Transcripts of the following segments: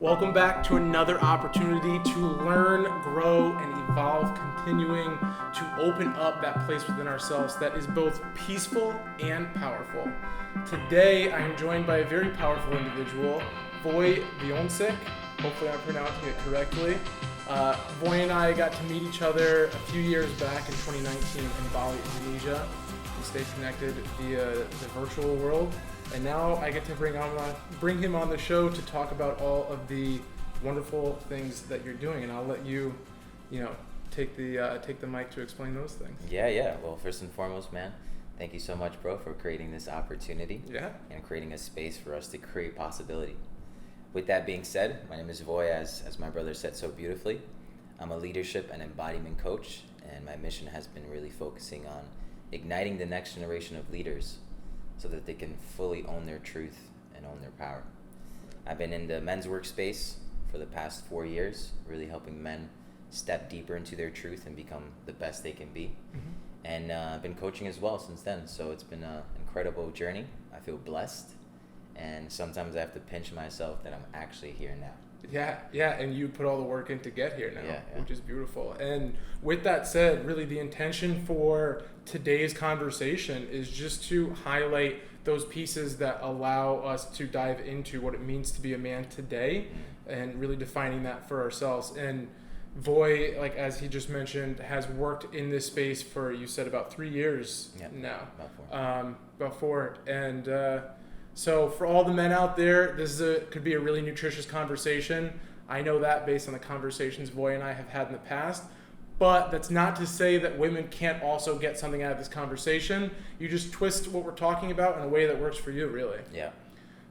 Welcome back to another opportunity to learn, grow, and evolve, continuing to open up that place within ourselves that is both peaceful and powerful. Today, I am joined by a very powerful individual, Voy Wiącek. Hopefully I'm pronouncing it correctly. Voy and I got to meet each other a few years back in 2019 in Bali, Indonesia. We stayed connected via the virtual world. And now I get to bring him on the show to talk about all of the wonderful things that you're doing, and I'll let you, take the mic to explain those things. Yeah. Well, first and foremost, man, thank you so much, bro, for creating this opportunity. Yeah. And creating a space for us to create possibility. With that being said, my name is Voy, as my brother said so beautifully. I'm a leadership and embodiment coach, and my mission has been really focusing on igniting the next generation of leaders so that they can fully own their truth and own their power. I've been in the men's workspace for the past 4 years, really helping men step deeper into their truth and become the best they can be. Mm-hmm. And I've been coaching as well since then, so it's been an incredible journey. I feel blessed, and sometimes I have to pinch myself that I'm actually here now. Yeah, and you put all the work in to get here now, yeah. Which is beautiful. And with that said, really the intention for today's conversation is just to highlight those pieces that allow us to dive into what it means to be a man today, and really defining that for ourselves. And Voy, like as he just mentioned, has worked in this space for, you said, about 3 years now. About four. And so for all the men out there, could be a really nutritious conversation. I know that based on the conversations Voy and I have had in the past. But that's not to say that women can't also get something out of this conversation. You just twist what we're talking about in a way that works for you, really. Yeah.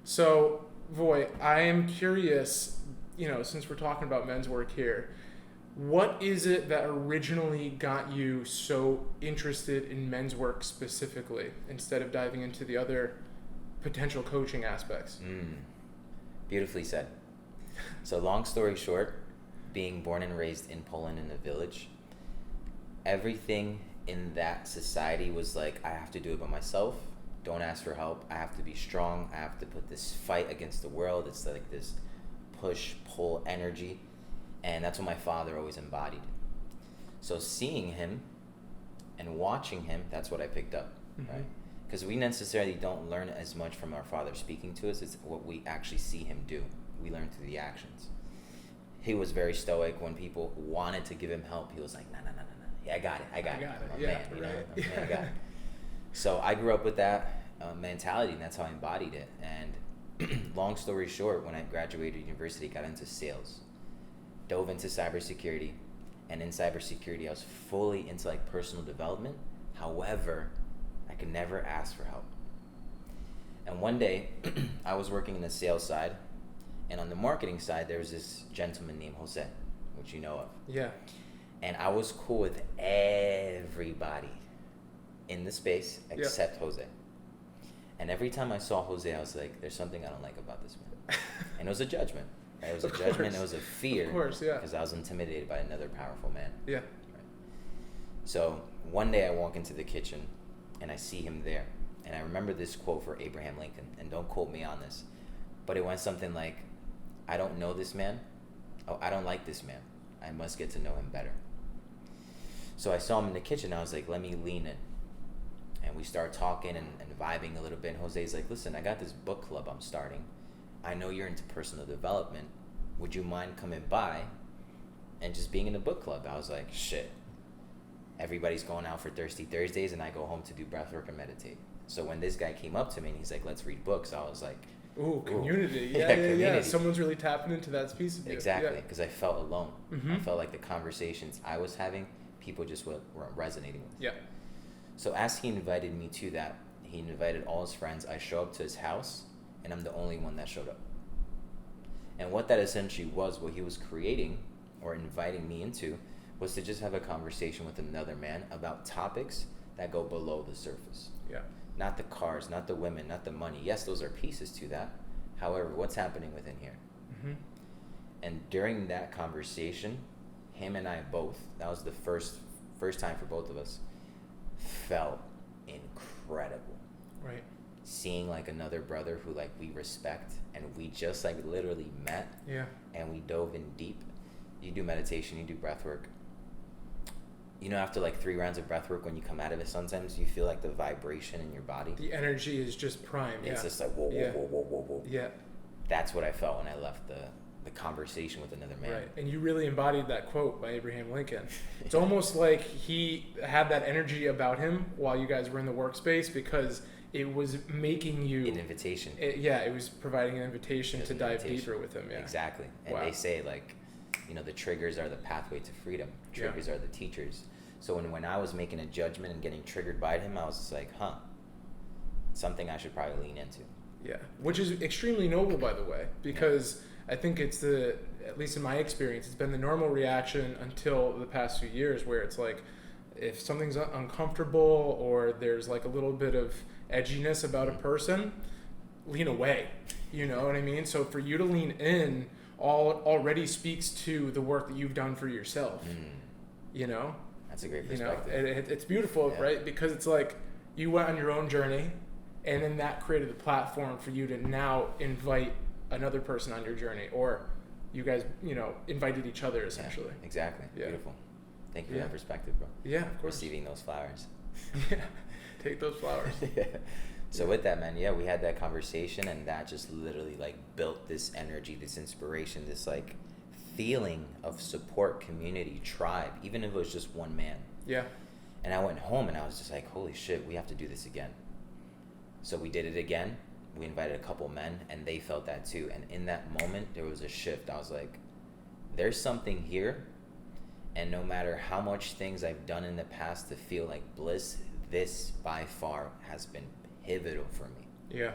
So, Voy, I am curious, since we're talking about men's work here, what is it that originally got you so interested in men's work specifically, instead of diving into the other potential coaching aspects? Beautifully said. So long story short, being born and raised in Poland in a village, everything in that society was like, I have to do it by myself. Don't ask for help. I have to be strong. I have to put this fight against the world. It's like this push-pull energy. And that's what my father always embodied. So seeing him and watching him, that's what I picked up, right? Because we necessarily don't learn as much from our father speaking to us. It's what we actually see him do. We learn through the actions. He was very stoic. When people wanted to give him help, he was like, no. Yeah, I got it. I'm a man, I got it. So I grew up with that mentality, and that's how I embodied it. And long story short, when I graduated university, got into sales, dove into cybersecurity, and in cybersecurity, I was fully into like personal development. However, I could never ask for help. And one day, I was working in the sales side, and on the marketing side, there was this gentleman named Jose, which you know of. Yeah. And I was cool with everybody in the space except Jose. And every time I saw Jose, I was like, there's something I don't like about this man. And it was a judgment. Right? It was a judgment. It was a fear. Of course, yeah. Because I was intimidated by another powerful man. Yeah. Right? So one day I walk into the kitchen, and I see him there. And I remember this quote for Abraham Lincoln, and don't quote me on this, but it went something like, I don't know this man. Oh, I don't like this man. I must get to know him better. So I saw him in the kitchen. I was like, let me lean in. And we start talking and vibing a little bit. And Jose's like, listen, I got this book club I'm starting. I know you're into personal development. Would you mind coming by and just being in the book club? I was like, shit. Everybody's going out for Thirsty Thursdays, and I go home to do breathwork and meditate. So when this guy came up to me and he's like, let's read books, I was like, ooh, community. Yeah, community. Someone's really tapping into that piece of you. Exactly, because I felt alone. I felt like the conversations I was having, people just weren't resonating with. Yeah. So as he invited me to that, he invited all his friends. I show up to his house, and I'm the only one that showed up. And what that essentially was, what he was creating or inviting me into, was to just have a conversation with another man about topics that go below the surface. Yeah. Not the cars, not the women, not the money. Yes, those are pieces to that. However, what's happening within here? And during that conversation, him and I both, that was the first time for both of us, felt incredible. Right. seeing like another brother who like we respect, and we just like literally met, Yeah. and we dove in deep. You do meditation, you do breath work. You know, after like 3 rounds of breath work, when you come out of it, sometimes you feel like the vibration in your body. The energy is just prime. It's just like whoa, whoa, whoa, whoa, whoa, whoa. Yeah. That's what I felt when I left the conversation with another man. Right. And you really embodied that quote by Abraham Lincoln. It's almost like he had that energy about him while you guys were in the workspace, because it was making you An invitation. It was providing an invitation to dive invitation. deeper with him. Yeah. Exactly. And Wow. they say like, you know, the triggers are the pathway to freedom. Triggers are the teachers. So when I was making a judgment and getting triggered by him, I was just like, something I should probably lean into. Yeah, which is extremely noble, by the way, because I think it's at least in my experience, it's been the normal reaction until the past few years, where it's like, if something's uncomfortable or there's like a little bit of edginess about a person, lean away. You know what I mean? So for you to lean in already speaks to the work that you've done for yourself. You know? That's a great You know, perspective. it's beautiful, right? Because it's like you went on your own journey, and then that created the platform for you to now invite another person on your journey, or you guys, you know, invited each other essentially. Yeah, exactly. Yeah. Beautiful. Thank you for that perspective, bro. Yeah, of course. Receiving those flowers. Yeah, take those flowers. So with that, man, we had that conversation, and that just literally like built this energy, this inspiration, this like feeling of support, community, tribe, even if it was just one man. Yeah. And I went home and I was just like, holy shit, we have to do this again. So we did it again. We invited a couple men, and they felt that too. And in that moment, there was a shift. I was like, there's something here. And no matter how much things I've done in the past to feel like bliss, this by far has been pivotal for me. Yeah.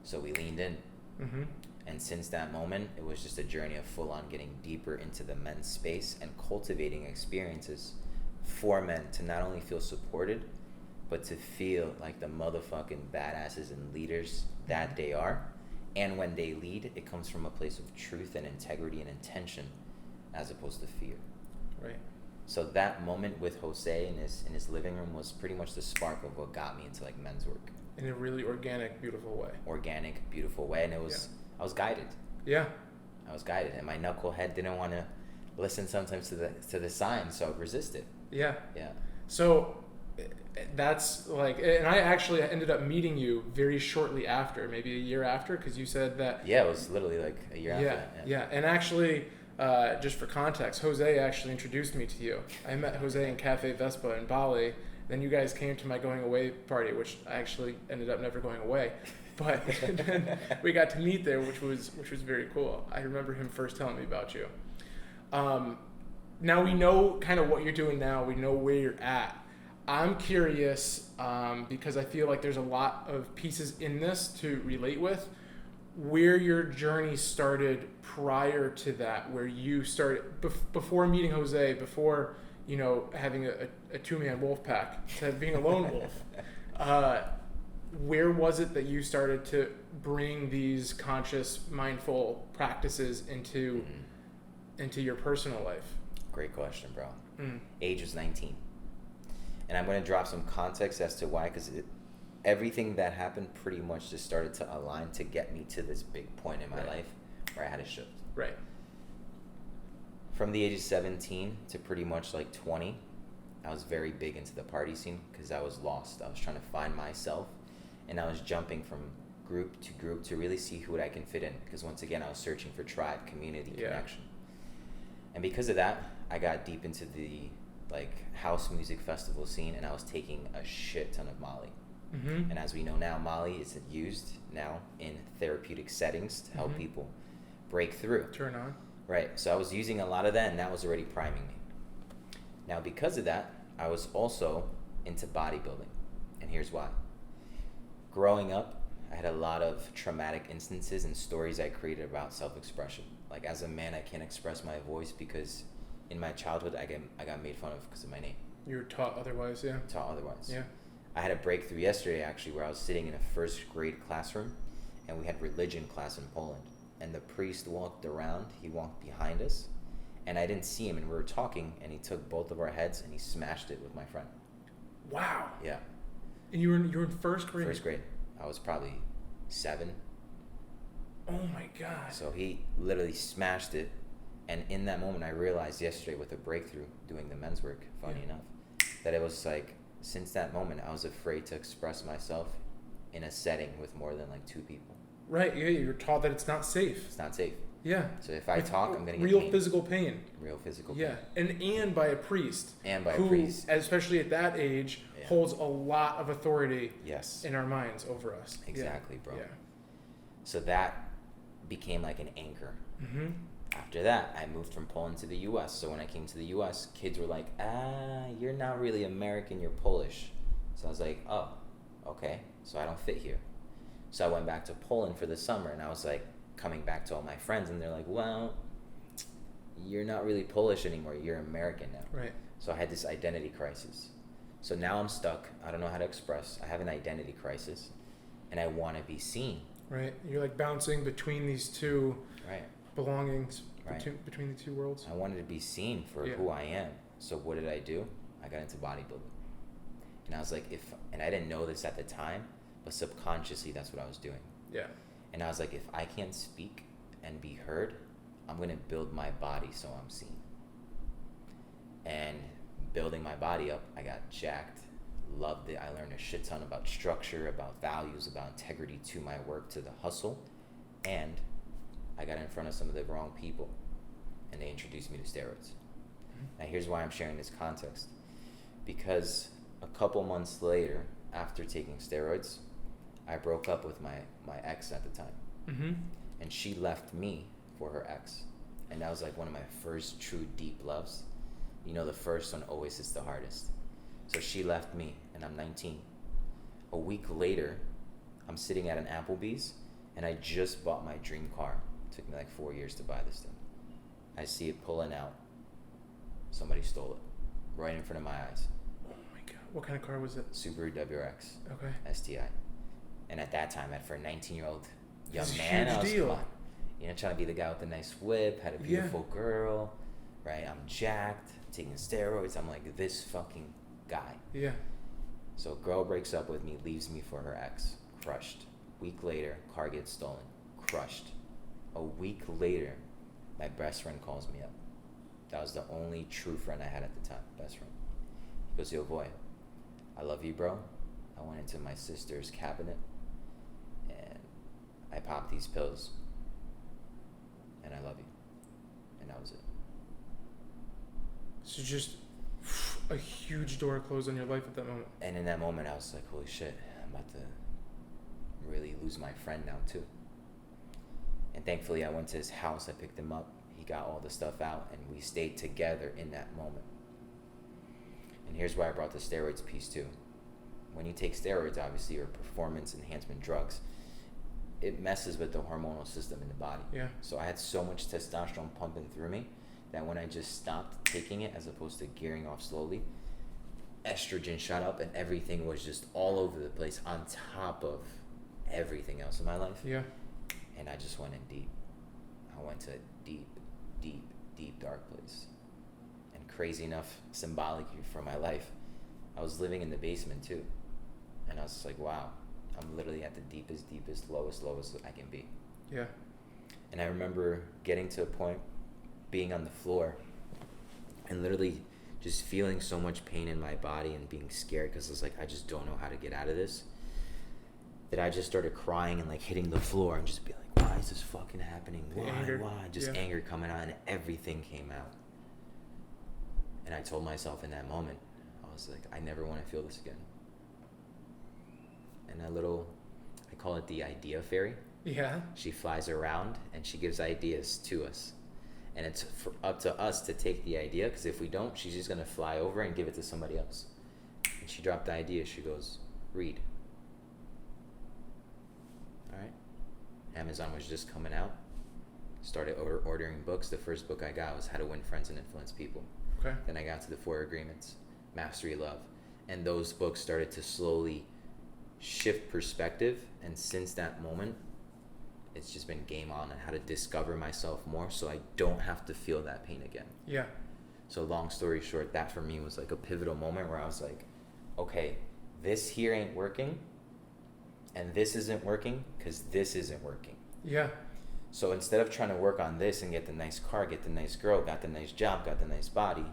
So we leaned in. Mm-hmm. And since that moment, it was just a journey of full on getting deeper into the men's space and cultivating experiences for men to not only feel supported, but to feel like the motherfucking badasses and leaders that they are. And when they lead, it comes from a place of truth and integrity and intention, as opposed to fear. Right. So that moment with Jose in his living room was pretty much the spark of what got me into like men's work. In a really organic, beautiful way. Organic, beautiful way, and it was I was guided. Yeah. I was guided, and my knucklehead didn't want to listen sometimes to the signs, so I resisted. Yeah. Yeah. So that's like, and I actually ended up meeting you very shortly after, maybe a year after, because you said that. Yeah, it was literally like a year after that. Yeah. And actually, just for context, Jose actually introduced me to you. I met Jose in Cafe Vespa in Bali. Then you guys came to my going away party, which I actually ended up never going away. But then we got to meet there, which was very cool. I remember him first telling me about you. Now we know kind of what you're doing now. We know where you're at. I'm curious because I feel like there's a lot of pieces in this to relate with. Where your journey started prior to that, where you started before meeting Jose, before having a two-man wolf pack, to being a lone wolf. Where was it that you started to bring these conscious, mindful practices into your personal life? Great question, bro. Age was 19. And I'm going to drop some context as to why, because everything that happened pretty much just started to align to get me to this big point in my life where I had a shift. Right. From the age of 17 to pretty much like 20, I was very big into the party scene because I was lost. I was trying to find myself, and I was jumping from group to really see who I can fit in, because once again, I was searching for tribe, community, connection. And because of that, I got deep into the house music festival scene, and I was taking a shit ton of Molly. Mm-hmm. And as we know now, Molly is used now in therapeutic settings to help people break through. Turn on. Right. So I was using a lot of that, and that was already priming me. Now, because of that, I was also into bodybuilding. And here's why. Growing up, I had a lot of traumatic instances and stories I created about self-expression. Like, as a man, I can't express my voice because in my childhood, I got made fun of because of my name. You were taught otherwise, yeah. Taught otherwise. Yeah. I had a breakthrough yesterday, actually, where I was sitting in a first grade classroom, and we had religion class in Poland. And the priest walked around, he walked behind us, and I didn't see him, and we were talking, and he took both of our heads and he smashed it with my friend. Wow. Yeah. And you were in first grade? First grade. I was probably 7. Oh my God. So he literally smashed it. And in that moment, I realized yesterday with a breakthrough doing the men's work, funny enough, that it was like, since that moment, I was afraid to express myself in a setting with more than like 2 people. Right. Yeah. You're taught that it's not safe. It's not safe. Yeah. So if I talk, I'm going to get real pain. physical pain. Real physical pain. Yeah. And by a priest. And by who, a priest. especially at that age, holds a lot of authority in our minds over us. Exactly, bro. Yeah. So that became like an anchor. Mm-hmm. After that, I moved from Poland to the U.S. So when I came to the U.S., kids were like, you're not really American, you're Polish. So I was like, oh, okay. So I don't fit here. So I went back to Poland for the summer, and I was like coming back to all my friends, and they're like, well, you're not really Polish anymore, you're American now. Right. So I had this identity crisis. So now I'm stuck. I don't know how to express. I have an identity crisis, and I want to be seen. Right. You're like bouncing between these two belongings, between the 2 worlds. I wanted to be seen for who I am. So what did I do? I got into bodybuilding. And I was like, and I didn't know this at the time, but subconsciously that's what I was doing. Yeah. And I was like, if I can't speak and be heard, I'm going to build my body so I'm seen. And building my body up, I got jacked, loved it. I learned a shit ton about structure, about values, about integrity to my work, to the hustle. And I got in front of some of the wrong people, and they introduced me to steroids. Now here's why I'm sharing this context. Because a couple months later, after taking steroids, I broke up with my ex at the time. Mm-hmm. And she left me for her ex. And that was like one of my first true deep loves. You know, the first one always is the hardest. So she left me, and I'm 19. A week later, I'm sitting at an Applebee's, and I just bought my dream car. It took me like 4 years to buy this thing. I see it pulling out. Somebody stole it right in front of my eyes. Oh my God. What kind of car was it? Subaru WRX. Okay. STI. And at that time, for a 19-year-old young It's a man, huge I was deal. come on, you know, trying to be the guy with the nice whip, had a beautiful girl, right? I'm jacked, taking steroids. I'm like this fucking guy. Yeah. So a girl breaks up with me, leaves me for her ex, crushed. Week later, car gets stolen, crushed. A week later, my best friend calls me up. That was the only true friend I had at the time, best friend. He goes, yo, Voy, I love you, bro. I went into my sister's cabinet, and I popped these pills, and I love you. And that was it. So just a huge door closed on your life at that moment. And in that moment, I was like, holy shit, I'm about to really lose my friend now, too. And thankfully, I went to his house, I picked him up, he got all the stuff out, and we stayed together in that moment. And here's why I brought the steroids piece, too. When you take steroids, obviously, or performance enhancement drugs, it messes with the hormonal system in the body. Yeah. So I had so much testosterone pumping through me that when I just stopped taking it, as opposed to gearing off slowly, estrogen shot up and everything was just all over the place on top of everything else in my life. Yeah. And I just went in deep. I went to a deep, deep, deep dark place. And crazy enough, symbolic for my life, I was living in the basement too. And I was just like, wow, I'm literally at the deepest, deepest, lowest I can be. Yeah. And I remember getting to a point, being on the floor, and literally just feeling so much pain in my body and being scared because it's like, I just don't know how to get out of this, that I just started crying and like hitting the floor and just be like, why is this fucking happening? Why? Just anger coming out, and everything came out. And I told myself in that moment, I was like, I never want to feel this again. And I call it the idea fairy. Yeah. She flies around and she gives ideas to us. And it's up to us to take the idea, because if we don't, she's just going to fly over and give it to somebody else. And she dropped the idea. She goes, read. All right. Amazon was just coming out. Started ordering books. The first book I got was How to Win Friends and Influence People. Okay. Then I got to the 4 Agreements, Mastery Love. And those books started to slowly shift perspective. And since that moment, it's just been game on how to discover myself more so I don't have to feel that pain again. Yeah. So long story short, that for me was like a pivotal moment where I was like, okay, this here ain't working. and this isn't working because this isn't working. Yeah. So instead of trying to work on this and get the nice car, get the nice girl, got the nice job, got the nice body,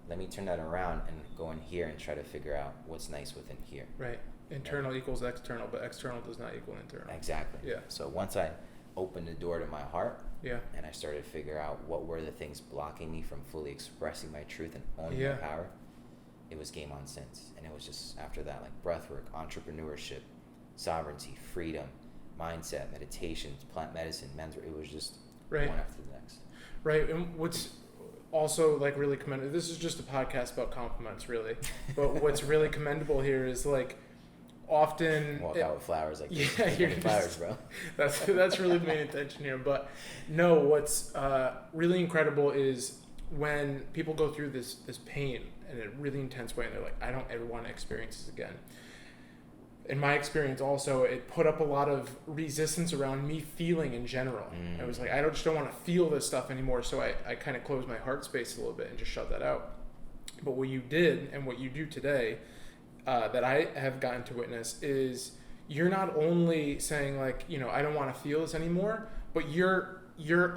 let me turn that around and go in here and try to figure out what's nice within here. Right. Internal equals external, but external does not equal internal. Exactly. Yeah. So once I opened the door to my heart, yeah, and I started to figure out what were the things blocking me from fully expressing my truth and owning yeah, my power, it was game on since. And it was just after that, like breathwork, entrepreneurship, sovereignty, freedom, mindset, meditation, plant medicine, mentor. It was just right, one after the next. Right. And what's also like really commendable, this is just a podcast about compliments really, but what's really commendable here is like often walk out with flowers like yeah, this. you're flowers, bro. that's really the main intention here. But no, what's really incredible is when people go through this pain in a really intense way and they're like, I don't ever want to experience this again. In my experience also, it put up a lot of resistance around me feeling in general. I was like, I just don't want to feel this stuff anymore, so I kind of closed my heart space a little bit and just shut that out. But what you did and what you do today that I have gotten to witness is you're not only saying like, you know, I don't want to feel this anymore, but you're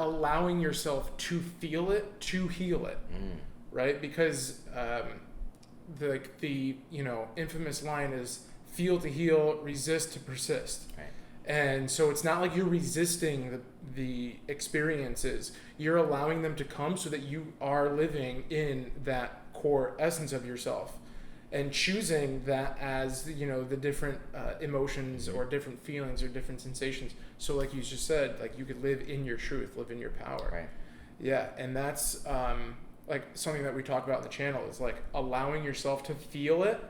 allowing yourself to feel it, to heal it, right? Because the you know, infamous line is feel to heal, resist to persist. Right. And so it's not like you're resisting the experiences. You're allowing them to come so that you are living in that core essence of yourself and choosing that as, you know, the different emotions or different feelings or different sensations. So like you just said, like you could live in your truth, live in your power. Right. Yeah. And that's like something that we talk about in the channel is like allowing yourself to feel it,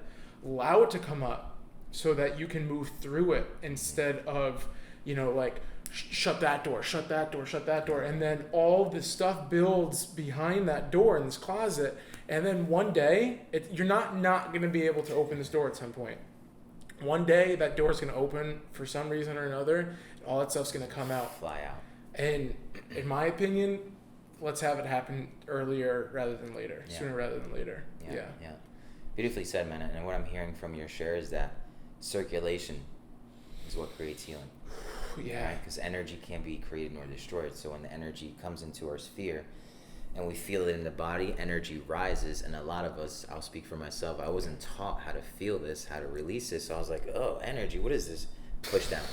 allow it to come up, so that you can move through it instead of, you know, like shut that door, shut that door, shut that door. And then all this stuff builds behind that door in this closet. And then one day, you're not going to be able to open this door at some point. One day that door is going to open for some reason or another. And all that stuff's going to come out. Fly out. And in my opinion, let's have it happen earlier rather than later, sooner rather than later. Yeah. Beautifully said, man. And what I'm hearing from your share is that circulation is what creates healing. Yeah. Because energy can't be created nor destroyed. So when the energy comes into our sphere and we feel it in the body, energy rises. And a lot of us, I'll speak for myself, I wasn't taught how to feel this, how to release this. So I was like, oh, energy, what is this? Push down.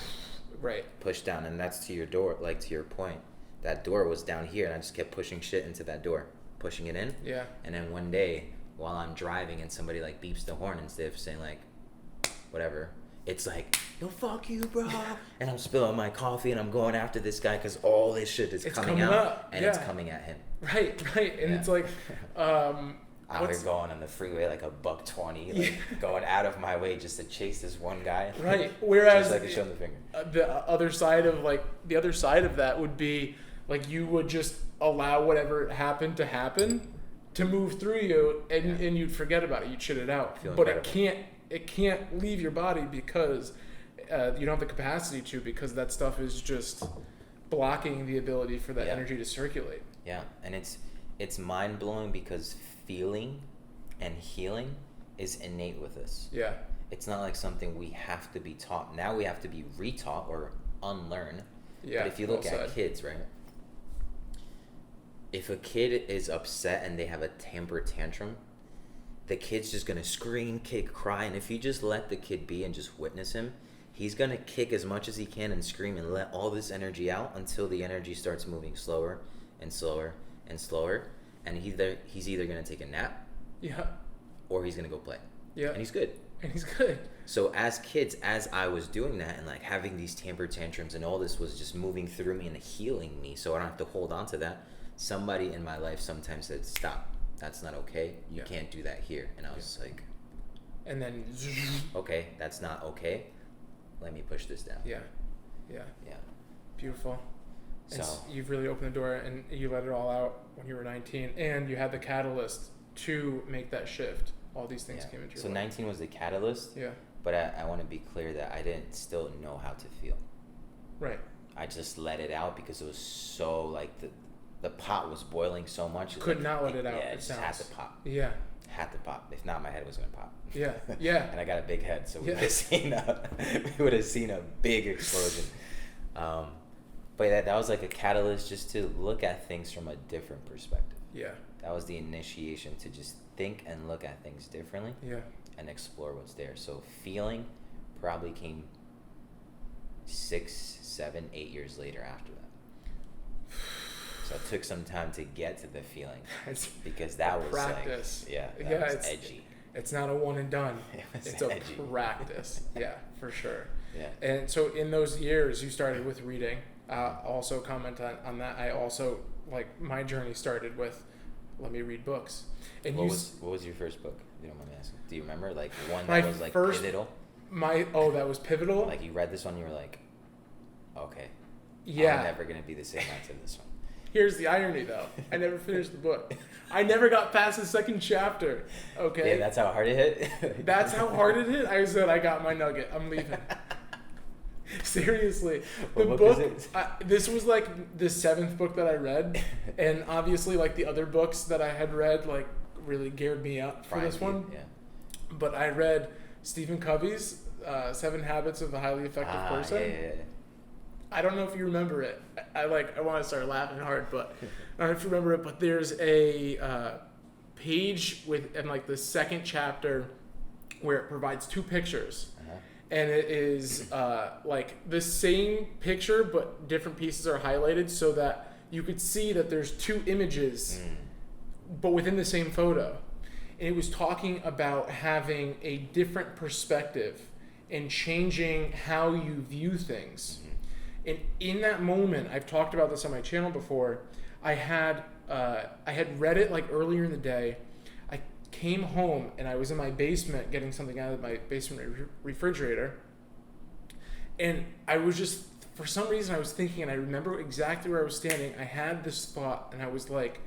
Right. Push down. And that's to your door, like to your point. That door was down here and I just kept pushing shit into that door, pushing it in. Yeah. And then one day while I'm driving and somebody like beeps the horn instead of saying like, whatever, it's like, yo, fuck you, bro. And I'm spilling my coffee and I'm going after this guy because all this shit is coming out up. and it's coming at him. Right. And it's like, out here going on the freeway like a $120, like going out of my way just to chase this one guy. Right. Whereas just like show him the finger. The other side of that would be like you would just allow whatever happened to happen to move through you and you'd forget about it. You'd shit it out. But it can't leave your body because you don't have the capacity to, because that stuff is just blocking the ability for that energy to circulate. Yeah. And it's mind blowing because feeling and healing is innate with us. Yeah. It's not like something we have to be taught. Now we have to be retaught or unlearn. Yeah. But if you look at kids, right? If a kid is upset and they have a temper tantrum, the kid's just going to scream, kick, cry. And if you just let the kid be and just witness him, he's going to kick as much as he can and scream and let all this energy out until the energy starts moving slower and slower and slower. And he's either going to take a nap, or he's going to go play. Yeah. And he's good. So as kids, as I was doing that and like having these temper tantrums and all this was just moving through me and healing me so I don't have to hold on to that, somebody in my life sometimes said, stop. That's not okay. You can't do that here. And I was like, and then okay, that's not okay. Let me push this down. Yeah. Beautiful. And so you've really opened the door and you let it all out when you were 19 and you had the catalyst to make that shift. All these things came into your life. 19 was the catalyst. Yeah. But I want to be clear that I didn't still know how to feel. Right. I just let it out because it was so like the pot was boiling so much. Could not let it out. Yeah, it just had to pop. had to pop. If not, my head was gonna pop. Yeah, yeah. And I got a big head, so we Yeah. would have seen a big explosion. But that was like a catalyst just to look at things from a different perspective. Yeah. That was the initiation to just think and look at things differently. Yeah. And explore what's there. So feeling probably came 6, 7, 8 years later after that. So it took some time to get to the feeling because that was practice. Like, Yeah, was it's edgy. It's not a one and done. It's edgy. A practice. Yeah, for sure. Yeah. And so in those years, you started with reading. Also comment on that. I also, like, my journey started with, let me read books. And what was your first book? You don't mind me asking. Do you remember, like, one my that was like first, pivotal? That was pivotal. Like, you read this one, you were like, okay, yeah, I'm never gonna be the same after this one. Here's the irony, though. I never finished the book. I never got past the second chapter. Okay. Yeah, that's how hard it hit. That's how hard it hit. I said, I got my nugget. I'm leaving. Seriously, the book. This was like the 7th book that I read, and obviously, like the other books that I had read, like really geared me up for this one. Yeah. But I read Stephen Covey's 7 Habits of a Highly Effective Person. Yeah. I don't know if you remember it. I want to start laughing hard, but I don't know if you remember it. But there's a page in like the 2nd chapter where it provides 2 pictures. And it is like the same picture, but different pieces are highlighted so that you could see that there's 2 images, but within the same photo. And it was talking about having a different perspective and changing how you view things. And in that moment, I've talked about this on my channel before, I had read it like earlier in the day. I came home and I was in my basement getting something out of my basement refrigerator. And I was just, for some reason I was thinking, and I remember exactly where I was standing, I had this thought and I was like,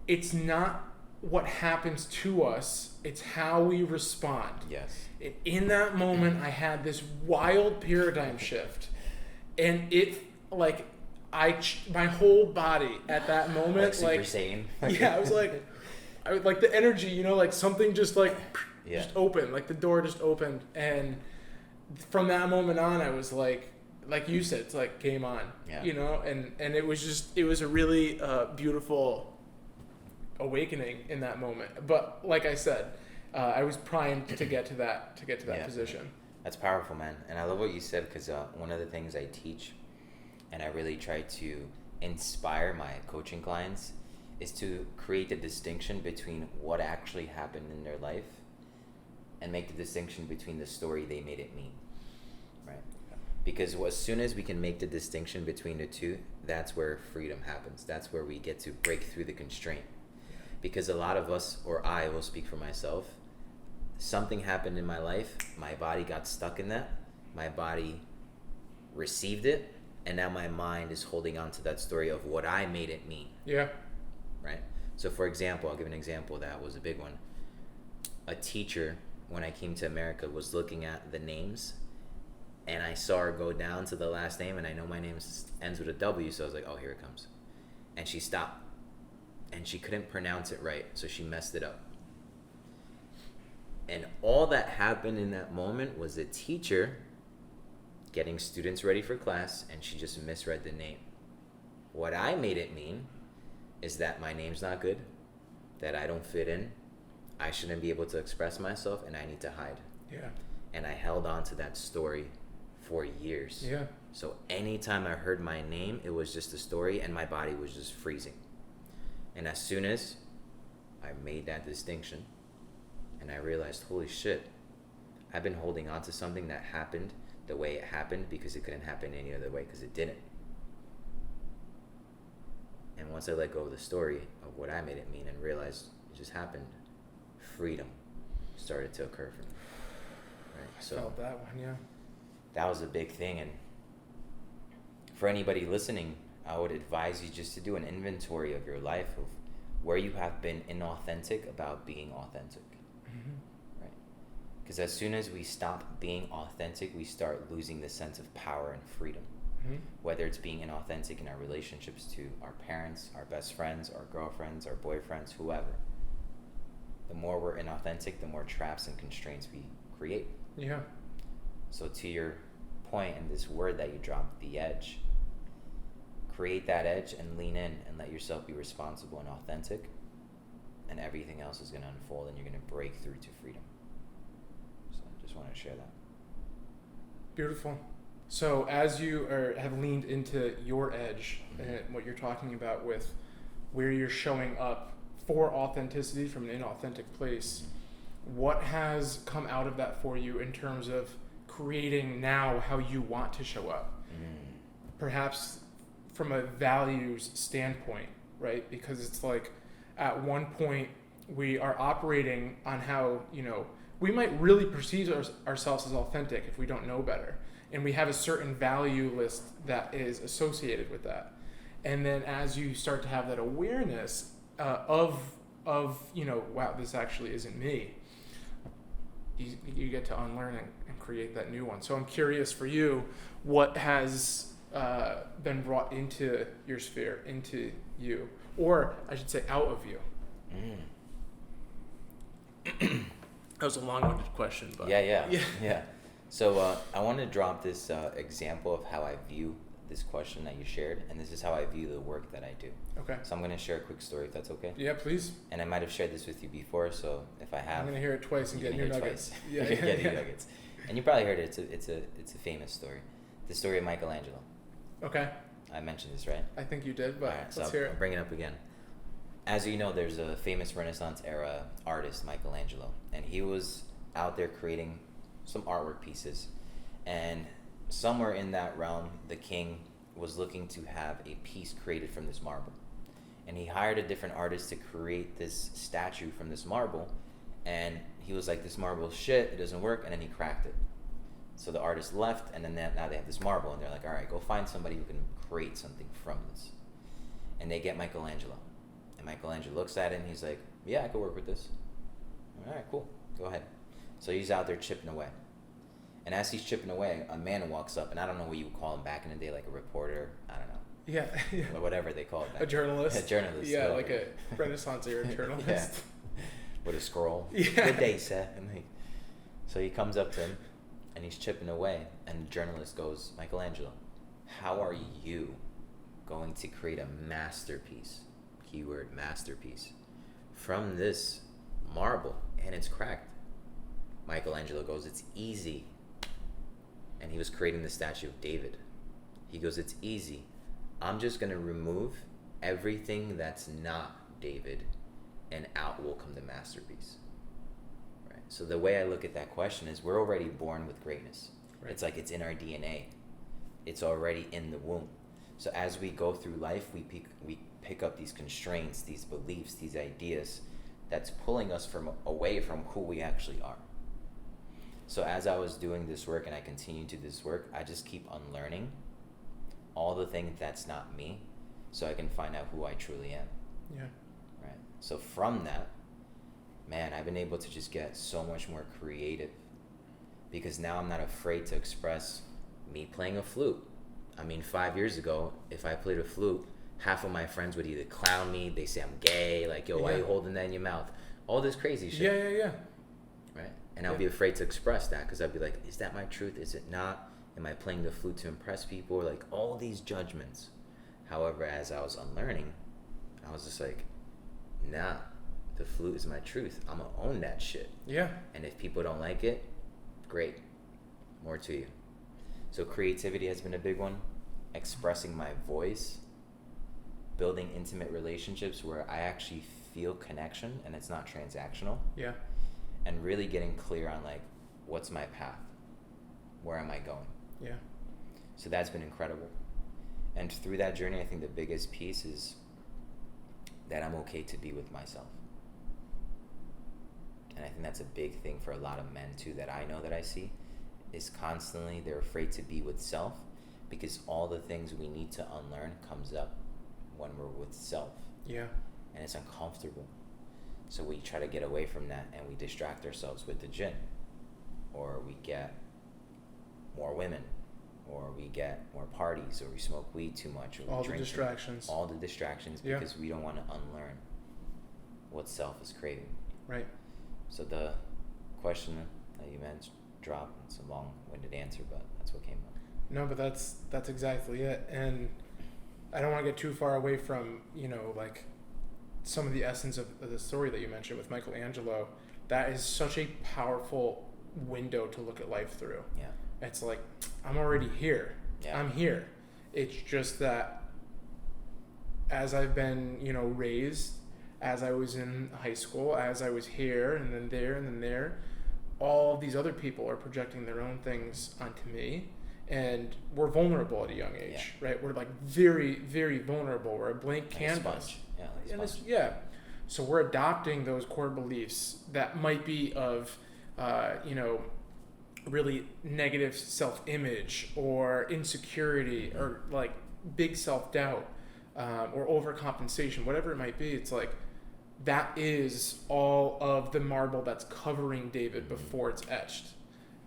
it's not what happens to us, it's how we respond. Yes. And in that moment, I had this wild paradigm shift. And it, like, my whole body at that moment, like super sane. Yeah, I was like, like the energy, you know, like something just like, just opened, like the door just opened. And from that moment on, I was like you said, it's like game on, you know, and it was a really beautiful awakening in that moment. But like I said, I was primed to get to that position. That's powerful, man. And I love what you said because one of the things I teach and I really try to inspire my coaching clients is to create the distinction between what actually happened in their life and make the distinction between the story they made it mean, right? Because as soon as we can make the distinction between the two, that's where freedom happens. That's where we get to break through the constraint. Because a lot of us, or I will speak for myself, something happened in my life, my body got stuck in that, my body received it, and now my mind is holding on to that story of what I made it mean. Yeah. Right? So for example, I'll give an example that was a big one. A teacher, when I came to America, was looking at the names, and I saw her go down to the last name, and I know my name ends with a W, so I was like, oh, here it comes. And she stopped, and she couldn't pronounce it right, so she messed it up. And all that happened in that moment was a teacher getting students ready for class, and she just misread the name. What I made it mean is that my name's not good, that I don't fit in, I shouldn't be able to express myself, and I need to hide. Yeah. And I held on to that story for years. Yeah. So anytime I heard my name, it was just a story, and my body was just freezing. And as soon as I made that distinction, and I realized, holy shit, I've been holding on to something that happened the way it happened because it couldn't happen any other way because it didn't. And once I let go of the story of what I made it mean and realized it just happened, freedom started to occur for me. Right? So I felt that one, yeah. That was a big thing. And for anybody listening, I would advise you just to do an inventory of your life of where you have been inauthentic about being authentic. Right? Because as soon as we stop being authentic, we start losing the sense of power and freedom. Whether it's being inauthentic in our relationships to our parents, our best friends, our girlfriends, our boyfriends, whoever. The more we're inauthentic, the more traps and constraints we create. Yeah. So to your point and this word that you dropped, the edge, create that edge and lean in and let yourself be responsible and authentic, and everything else is going to unfold and you're going to break through to freedom. So I just wanted to share that. Beautiful. So as you have leaned into your edge and what you're talking about with where you're showing up for authenticity from an inauthentic place, what has come out of that for you in terms of creating now how you want to show up? Perhaps from a values standpoint, right? Because it's like at one point we are operating on how, we might really perceive ourselves as authentic if we don't know better. And we have a certain value list that is associated with that. And then as you start to have that awareness of wow, this actually isn't me, you get to unlearn and create that new one. So I'm curious for you, what has been brought into your sphere, into you, or I should say out of you? That was a long-winded question, but Yeah. So I want to drop this example of how I view this question that you shared, and this is how I view the work that I do. Okay. So I'm going to share a quick story, if that's okay. Yeah, please. And I might have shared this with you before, so if I have, I'm going to hear it twice and get new nuggets. Yeah, get new nuggets. And you probably heard it. It's a famous story. The story of Michelangelo. Okay. I mentioned this, right? I think you did, but Alright, let's so hear I'll it. bring it up again. As you know, there's a famous Renaissance era artist, Michelangelo, and he was out there creating some artwork pieces. And somewhere in that realm, the king was looking to have a piece created from this marble. And he hired a different artist to create this statue from this marble. And he was like, this marble is shit, it doesn't work, and then he cracked it. So the artist left, and then now they have this marble, and they're like, all right, go find somebody who can create something from this. And they get Michelangelo. And Michelangelo looks at it, and he's like, yeah, I could work with this. All right, cool, go ahead. So he's out there chipping away. And as he's chipping away, a man walks up, and I don't know what you would call him back in the day, like a reporter, I don't know. Yeah. Or whatever they call it back A journalist. A journalist. Yeah, whatever. like a Renaissance era journalist. Yeah. With a scroll. Yeah. Good day, sir. So he comes up to him, and he's chipping away, and the journalist goes, Michelangelo, how are you going to create a masterpiece, keyword masterpiece, from this marble, and it's cracked? Michelangelo goes, it's easy. And he was creating the statue of David. He goes, it's easy. I'm just going to remove everything that's not David, and out will come the masterpiece. Right? So the way I look at that question is, we're already born with greatness. Right. It's like it's in our DNA. It's already in the womb. So as we go through life, we pick up these constraints, these beliefs, these ideas that's pulling us away from who we actually are. So as I was doing this work, and I continue to do this work, I just keep unlearning all the things that's not me, so I can find out who I truly am. Yeah. Right. So from that, man, I've been able to just get so much more creative, because now I'm not afraid to express me playing a flute. I mean, 5 years ago, if I played a flute, half of my friends would either clown me, they say I'm gay, like, yo, why are you holding that in your mouth? All this crazy shit. Yeah. Right? And I'll be afraid to express that, because I'll be like, is that my truth? Is it not? Am I playing the flute to impress people? Like, all these judgments. However, as I was unlearning, I was just like, nah, the flute is my truth. I'm going to own that shit. Yeah. And if people don't like it, great. More to you. So creativity has been a big one. Expressing my voice. Building intimate relationships where I actually feel connection and it's not transactional. Yeah. And really getting clear on, like, what's my path? Where am I going? Yeah. So that's been incredible. And through that journey, I think the biggest piece is that I'm okay to be with myself. And I think that's a big thing for a lot of men too, that I know, that I see, is constantly they're afraid to be with self, because all the things we need to unlearn comes up when we're with self. Yeah. And it's uncomfortable. So we try to get away from that, and we distract ourselves with the gym, or we get more women, or we get more parties, or we smoke weed too much, or all we drink the distractions. all the distractions, because we don't want to unlearn what self is craving. Right. So the question that you meant dropped. It's a long-winded answer, but that's what came up. No, but that's exactly it. And I don't want to get too far away from, like some of the essence of the story that you mentioned with Michelangelo. That is such a powerful window to look at life through. Yeah. It's like, I'm already here. Yeah. I'm here. It's just that as I've been, raised, as I was in high school, as I was here and then there and then there, all of these other people are projecting their own things onto me. And we're vulnerable at a young age, right? We're like very, very vulnerable. We're a blank canvas. Yeah, like a sponge. Yeah. So we're adopting those core beliefs that might be of, really negative self-image or insecurity or like big self-doubt or overcompensation, whatever it might be. It's like that is all of the marble that's covering David before it's etched.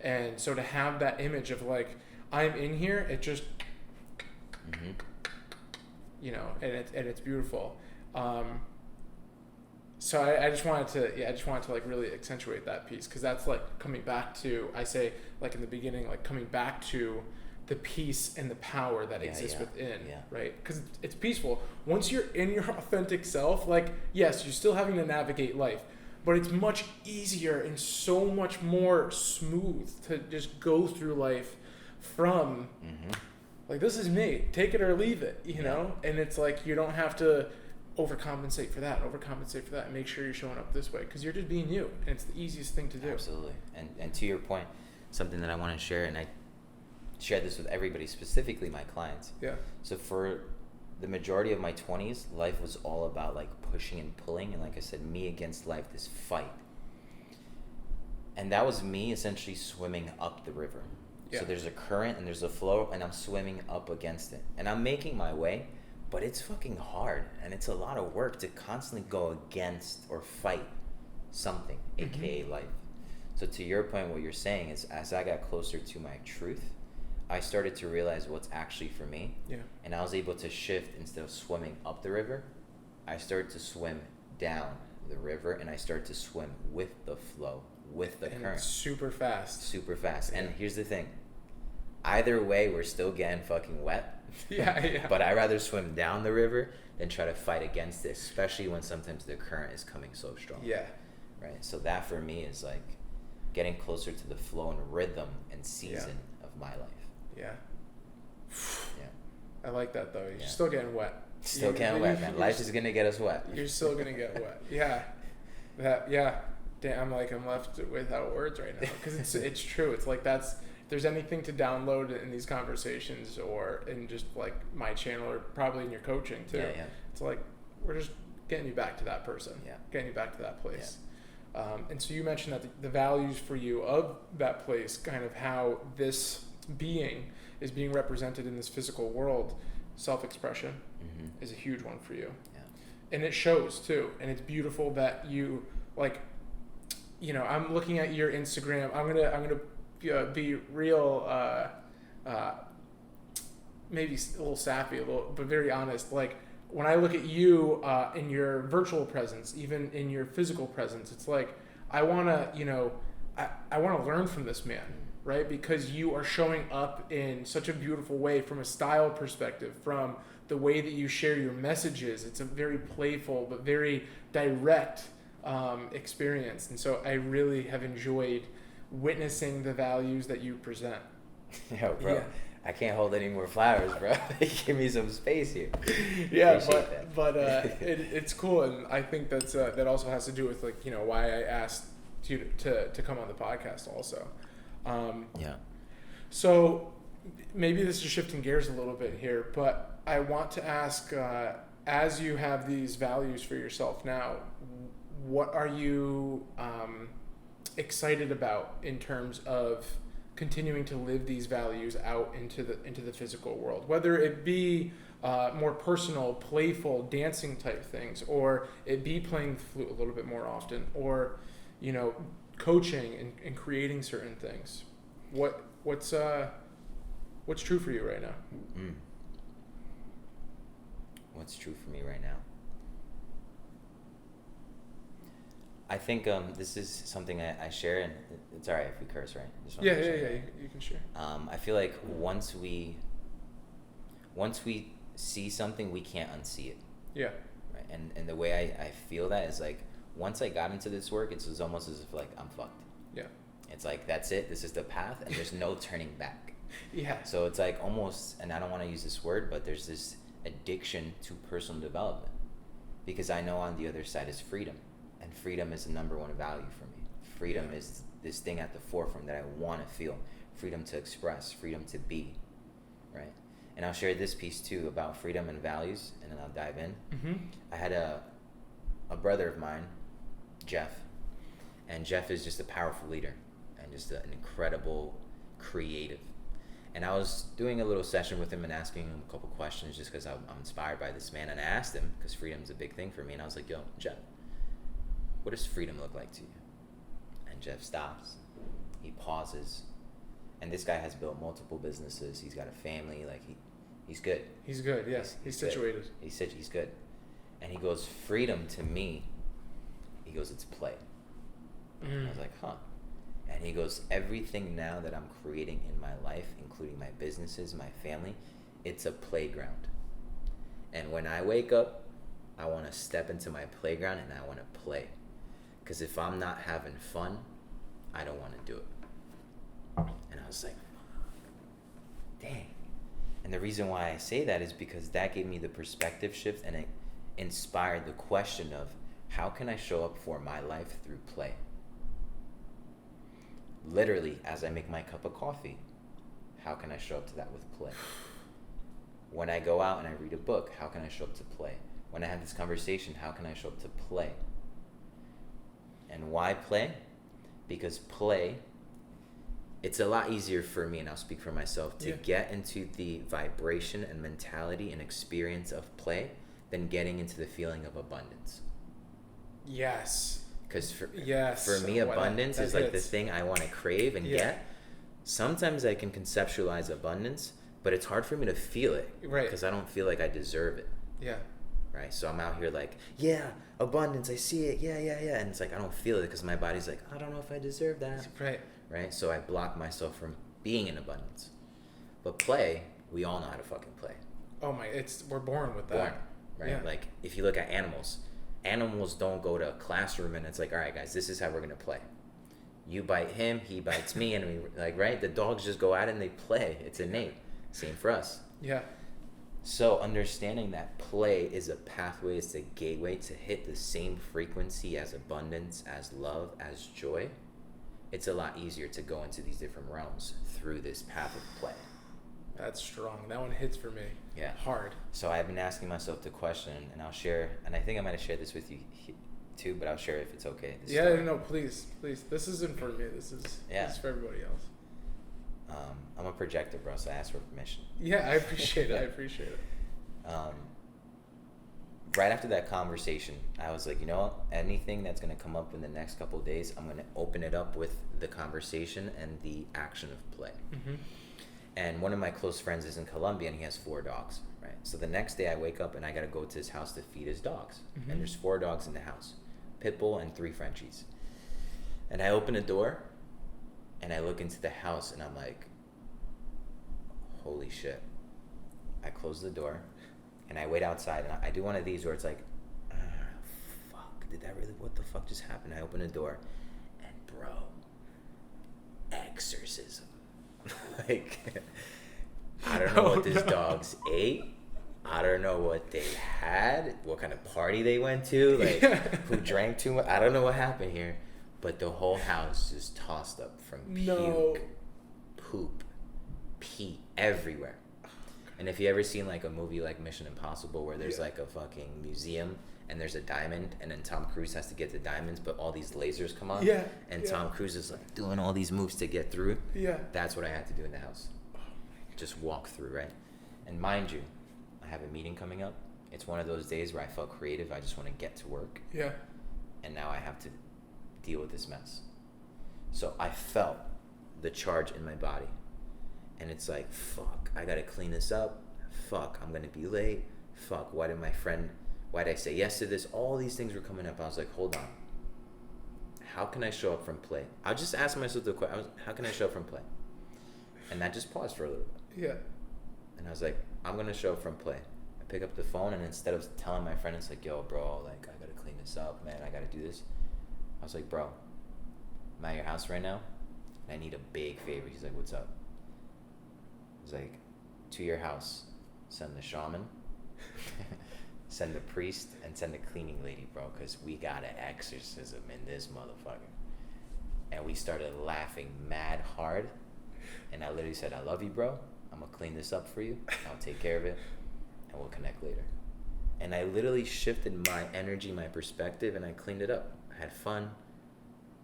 And so to have that image of like, I'm in here, it just, and it's beautiful. So I just wanted to like really accentuate that piece, because that's like coming back to, I say like in the beginning, like coming back to the peace and the power that exists within, right? Because it's peaceful. Once you're in your authentic self, like, yes, you're still having to navigate life, but it's much easier and so much more smooth to just go through life from like, this is me, take it or leave it, you know? And it's like, you don't have to overcompensate for that, and make sure you're showing up this way, because you're just being you, and it's the easiest thing to do. Absolutely. And to your point, something that I want to share, and I share this with everybody, specifically my clients. Yeah. So for the majority of my 20s, life was all about like pushing and pulling, and like I said, me against life, this fight. And that was me essentially swimming up the river. Yeah. So there's a current and there's a flow, and I'm swimming up against it. And I'm making my way, but it's fucking hard, and it's a lot of work to constantly go against or fight something, aka life. So to your point, what you're saying is, as I got closer to my truth, I started to realize what's actually for me. Yeah. And I was able to shift. Instead of swimming up the river, I started to swim down the river, and I started to swim with the flow, with the current. Super fast. Yeah. And here's the thing. Either way, we're still getting fucking wet. Yeah. But I'd rather swim down the river than try to fight against it, especially when sometimes the current is coming so strong. Yeah. Right? So that for me is like getting closer to the flow and rhythm and season of my life. Yeah. Yeah. I like that, though. You're still getting wet. Still getting wet, man. Life is going to get us wet. You're still going to get wet. Yeah. Damn, I'm left without words right now, because it's true. It's like, if there's anything to download in these conversations or in just like my channel or probably in your coaching too. Yeah. It's like, we're just getting you back to that person. Yeah. Getting you back to that place. Yeah. And so you mentioned that the values for you of that place, kind of how this being is being represented in this physical world, self-expression is a huge one for you. Yeah. And it shows too. And it's beautiful that you like, I'm looking at your Instagram. I'm gonna be real, maybe a little sappy, but very honest. Like, when I look at you in your virtual presence, even in your physical presence, it's like, I wanna learn from this man, right? Because you are showing up in such a beautiful way from a style perspective, from the way that you share your messages. It's a very playful but very direct experience, and so I really have enjoyed witnessing the values that you present. Yo, bro, yeah. I can't hold any more flowers, bro. Give me some space here. Yeah, but it's cool, and I think that also has to do with like why I asked you to come on the podcast also. Yeah. So maybe this is shifting gears a little bit here, but I want to ask, as you have these values for yourself now, what are you excited about in terms of continuing to live these values out into the physical world, whether it be more personal, playful, dancing type things, or it be playing the flute a little bit more often, or coaching and creating certain things? What's true for you right now? What's true for me right now? I think this is something I share, and it's all right if we curse, right? Just wanna Yeah, make yeah, sure. yeah. You can share. I feel like once we see something, we can't unsee it, Yeah. right? And the way I feel that is like once I got into this work, it's almost as if like I'm fucked. Yeah. It's like that's it. This is the path, and there's no turning back. Yeah. So it's like almost, and I don't want to use this word, but there's this addiction to personal development because I know on the other side is freedom, and freedom is the number one value for me. Freedom is this thing at the forefront that I want to feel. Freedom to express, freedom to be, right? And I'll share this piece too about freedom and values, and then I'll dive in. Mm-hmm. I had a brother of mine, Jeff, and Jeff is just a powerful leader and just an incredible creative. And I was doing a little session with him and asking him a couple questions just because I'm inspired by this man. And I asked him, because freedom's a big thing for me, and I was like, yo, Jeff, what does freedom look like to you? And Jeff stops, he pauses, and this guy has built multiple businesses. He's got a family, like he's good. He's good, yes. He's situated. Good. He's good. And he goes, freedom to me, he goes, it's play. Mm. I was like, huh. And he goes, everything now that I'm creating in my life, including my businesses, my family, it's a playground. And when I wake up, I want to step into my playground and I want to play. Because if I'm not having fun, I don't want to do it. And I was like, dang. And the reason why I say that is because that gave me the perspective shift, and it inspired the question of how can I show up for my life through play? Literally, as I make my cup of coffee, how can I show up to that with play? When I go out and I read a book, how can I show up to play? When I have this conversation, how can I show up to play? And why play? Because play, it's a lot easier for me, and I'll speak for myself, to get into the vibration and mentality and experience of play than getting into the feeling of abundance. Yes. Because for so me, abundance is like the hits. thing I want to crave and get. Sometimes I can conceptualize abundance, but it's hard for me to feel it. Right. Because I don't feel like I deserve it. Yeah. Right. So I'm out here like, yeah, abundance, I see it. Yeah. And it's like, I don't feel it because my body's like, I don't know if I deserve that. Right. Right. So I block myself from being in abundance. But play, we all know how to fucking play. Oh my, we're born with that. Born. Right. Yeah. Like if you look at animals don't go to a classroom and it's like, all right, guys, this is how we're going to play. You bite him, he bites me, and we like, right? The dogs just go out and they play. It's innate. Same for us. Yeah. So understanding that play is a pathway, it's a gateway to hit the same frequency as abundance, as love, as joy. It's a lot easier to go into these different realms through this path of play. That's strong. That one hits for me. Yeah. Hard. So I've been asking myself the question, and I'll share, and I think I might have shared this with you too, but I'll share if it's okay. No, please. This isn't for me. This is for everybody else. I'm a projector, bro, so I ask for permission. Yeah, I appreciate it. Right after that conversation, I was like, you know what? Anything that's going to come up in the next couple of days, I'm going to open it up with the conversation and the action of play. Mm-hmm. And one of my close friends is in Colombia, and he has 4 dogs, right? So the next day I wake up and I got to go to his house to feed his dogs. Mm-hmm. And there's 4 dogs in the house, pit bull and 3 Frenchies. And I open the door and I look into the house and I'm like, holy shit. I close the door and I wait outside, and I do one of these where it's like, fuck, what the fuck just happened? I open the door and bro, exorcism. Like, I don't know what this dog's ate. I don't know what they had, what kind of party they went to, like who drank too much. I don't know what happened here, but the whole house just tossed up from puke, poop, pee everywhere. And if you ever seen like a movie like Mission Impossible where there's like a fucking museum and there's a diamond, and then Tom Cruise has to get the diamonds, but all these lasers come on. And Tom Cruise is like doing all these moves to get through. That's what I had to do in the house. Just walk through, right? And mind you, I have a meeting coming up. It's one of those days where I felt creative. I just want to get to work. And now I have to deal with this mess. So I felt the charge in my body. And it's like, fuck, I got to clean this up. Fuck, I'm going to be late. Fuck, why did I say yes to this? All these things were coming up. I was like, hold on. how can I show up from play? I'll just ask myself the question, how can I show up from play? And I just paused for a little bit. Yeah. And I was like, I'm going to show up from play. I pick up the phone, and instead of telling my friend, it's like, yo, bro, like, I got to clean this up, man. I got to do this. I was like, bro, I'm at your house right now, and I need a big favor. He's like, what's up? I was like, to your house, send the shaman, send the priest, and send the cleaning lady, bro, because we got an exorcism in this motherfucker. And we started laughing mad hard. And I literally said, I love you, bro. I'm going to clean this up for you. I'll take care of it. And we'll connect later. And I literally shifted my energy, my perspective, and I cleaned it up. I had fun.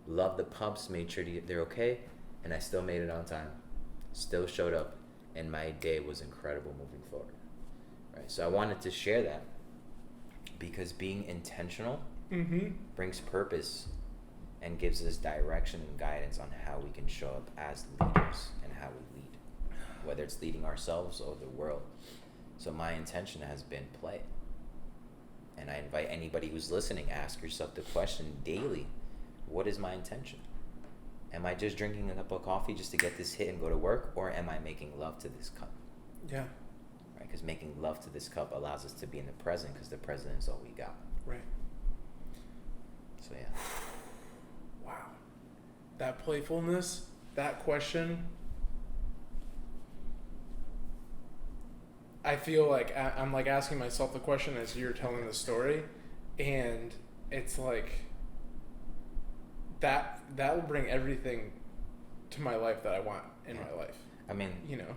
Loved the pups. Made sure they're okay. And I still made it on time. Still showed up. And my day was incredible moving forward. Right. So I wanted to share that. Because being intentional brings purpose and gives us direction and guidance on how we can show up as leaders and how we lead, whether it's leading ourselves or the world. So my intention has been play. And I invite anybody who's listening, ask yourself the question daily, what is my intention? Am I just drinking a cup of coffee just to get this hit and go to work, or am I making love to this cup? Yeah. Right, because making love to this cup allows us to be in the present, because the present is all we got. Right. So yeah. Wow. That playfulness, that question, I feel like I'm like asking myself the question as you're telling the story, and it's like that will bring everything to my life that I want in my life. I mean, you know,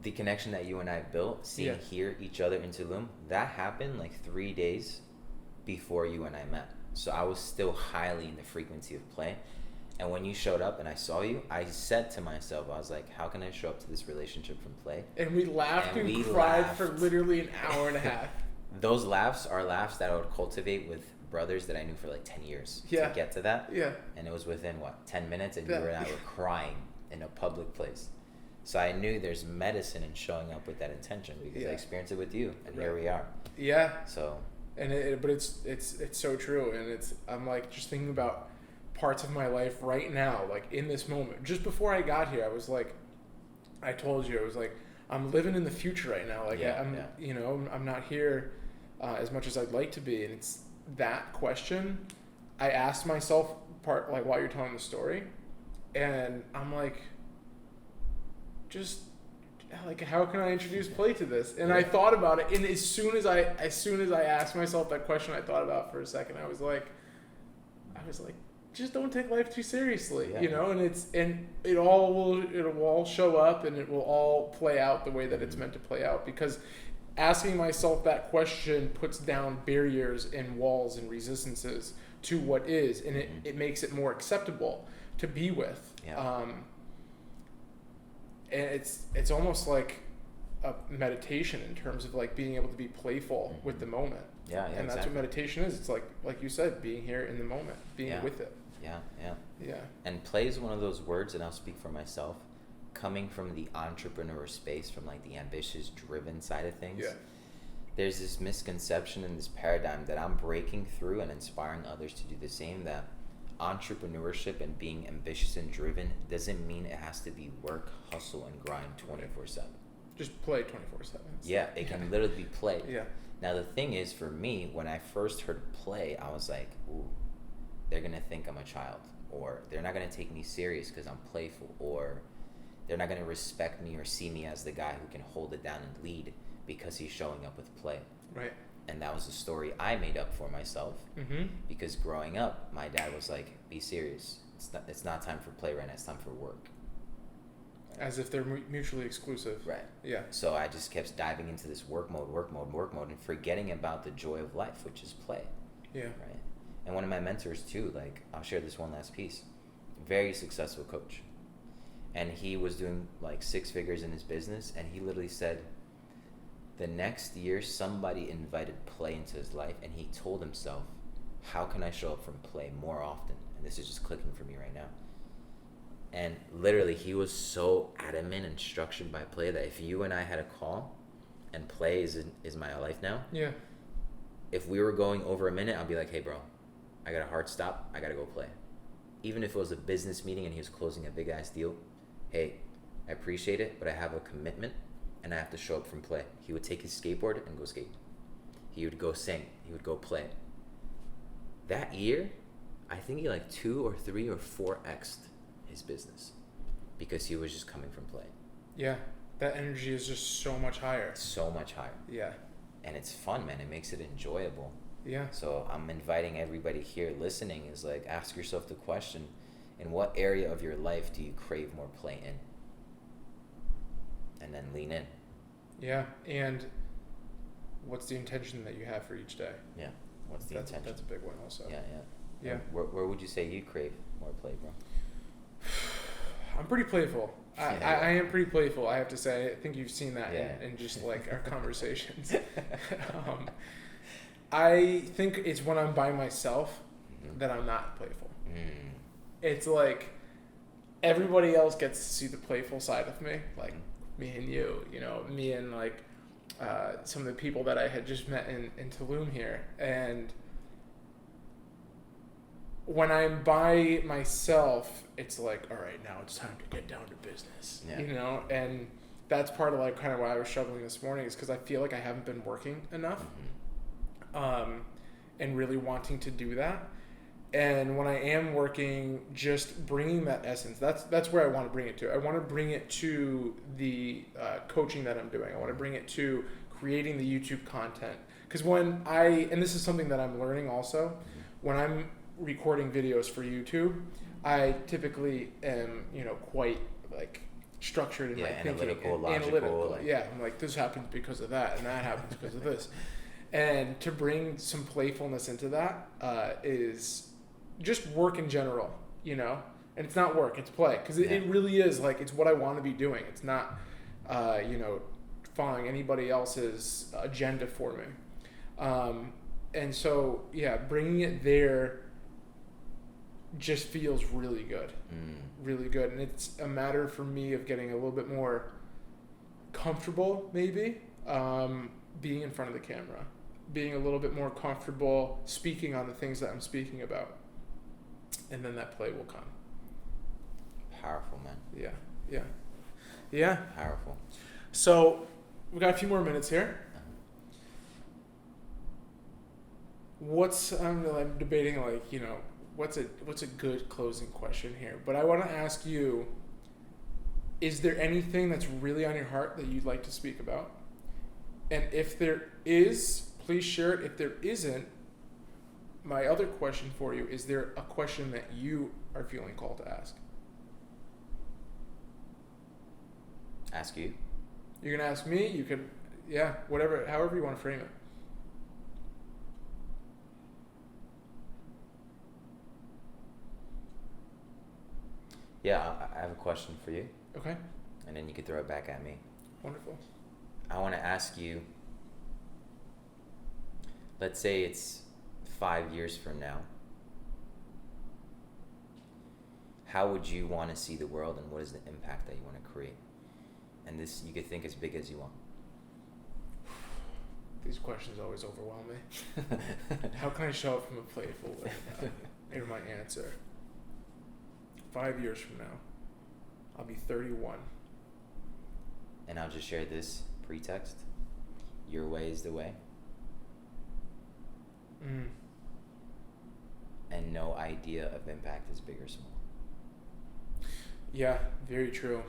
the connection that you and I built, seeing hear each other in Tulum, that happened like 3 days before you and I met. So I was still highly in the frequency of play. And when you showed up and I saw you, I said to myself, I was like, how can I show up to this relationship from play? And we laughed and cried for literally an hour and a half. Those laughs are laughs that I would cultivate with brothers that I knew for like 10 years to get to that. Yeah. And it was within, 10 minutes, and you and I were crying in a public place. So I knew there's medicine in showing up with that intention, because I experienced it with you, and here we are. Yeah. So... And but it's so true, and I'm like just thinking about parts of my life right now, like in this moment. Just before I got here, I was like, I told you, I was like, I'm living in the future right now. Like you know, I'm not here as much as I'd like to be, and it's that question I asked myself like while you're telling the story, and I'm like, just. Like, how can I introduce play to this? And I thought about it, and as soon as I asked myself that question, I thought about it for a second. I was like, just don't take life too seriously, you know. And it'll all show up, and it will all play out the way that it's meant to play out. Because asking myself that question puts down barriers and walls and resistances to what is, and it makes it more acceptable to be with. Yeah. And it's almost like a meditation in terms of like being able to be playful with the moment. Yeah, and that's what meditation is. It's like you said, being here in the moment, being with it. Yeah. And play is one of those words, and I'll speak for myself, coming from the entrepreneur space, from like the ambitious, driven side of things. Yeah. There's this misconception and this paradigm that I'm breaking through and inspiring others to do the same, that entrepreneurship and being ambitious and driven doesn't mean it has to be work, hustle, and grind 24/7. Just play 24/7. Yeah, it can literally be play. Yeah. Now the thing is, for me, when I first heard play, I was like, ooh, they're gonna think I'm a child, or they're not gonna take me serious because I'm playful, or they're not gonna respect me or see me as the guy who can hold it down and lead because he's showing up with play. Right. And that was the story I made up for myself, because growing up, my dad was like, be serious. It's not time for play right now. It's time for work. As if they're mutually exclusive. Right. Yeah. So I just kept diving into this work mode, and forgetting about the joy of life, which is play. Yeah. Right. And one of my mentors too, like, I'll share this one last piece, very successful coach. And he was doing like 6 figures in his business, and he literally said, the next year, somebody invited play into his life, and he told himself, how can I show up from play more often? And this is just clicking for me right now. And literally, he was so adamant and structured by play that if you and I had a call, and play is my life now, yeah. if we were going over a minute, I'll be like, hey, bro, I got a hard stop. I got to go play. Even if it was a business meeting and he was closing a big ass deal, hey, I appreciate it, but I have a commitment and I have to show up from play. He would take his skateboard and go skate. He would go sing. He would go play. That year, I think he like 2 or 3 or 4x'd his business because he was just coming from play. Yeah, that energy is just so much higher. So much higher. Yeah. And it's fun, man. It makes it enjoyable. Yeah. So I'm inviting everybody here listening is like, ask yourself the question, in what area of your life do you crave more play in? And then lean in. Yeah, and what's the intention that you have for each day? Yeah, what's the intention? That's a big one also. Yeah. Yeah. Where would you say you crave more play, bro? I'm pretty playful. I am pretty playful, I have to say. I think you've seen that in just like our conversations. I think it's when I'm by myself that I'm not playful. It's like everybody else gets to see the playful side of me, like me and you, me and like some of the people that I had just met in Tulum here. And when I'm by myself, it's like, all right, now it's time to get down to business, and that's part of like kind of why I was struggling this morning, is because I feel like I haven't been working enough, and really wanting to do that. And when I am working, just bringing that essence, that's where I want to bring it to. I want to bring it to the coaching that I'm doing. I want to bring it to creating the YouTube content. Because and this is something that I'm learning also, when I'm recording videos for YouTube, I typically am, quite like structured in my thinking. Logical. Yeah, I'm like, this happens because of that, and that happens because of this. And to bring some playfulness into that is just work in general, and it's not work, it's play, because it really is like, it's what I want to be doing. It's not, following anybody else's agenda for me. And so, bringing it there just feels really good, really good. And it's a matter for me of getting a little bit more comfortable, maybe, being in front of the camera, being a little bit more comfortable speaking on the things that I'm speaking about. And then that play will come. Powerful, man. Yeah. Powerful. So we got a few more minutes here. I'm debating, like, what's a good closing question here? But I want to ask you, is there anything that's really on your heart that you'd like to speak about? And if there is, please share it. If there isn't, my other question for you, is there a question that you are feeling called to ask? Ask you. You're going to ask me? You could, however you want to frame it. Yeah, I have a question for you. Okay. And then you can throw it back at me. Wonderful. I want to ask you, let's say it's 5 years from now. How would you want to see the world, and what is the impact that you want to create? And this, you could think as big as you want. These questions always overwhelm me. How can I show up from a playful way in my answer? 5 years from now, I'll be 31. And I'll just share this pretext. Your way is the way. And no idea of impact is big or small. Yeah, very true.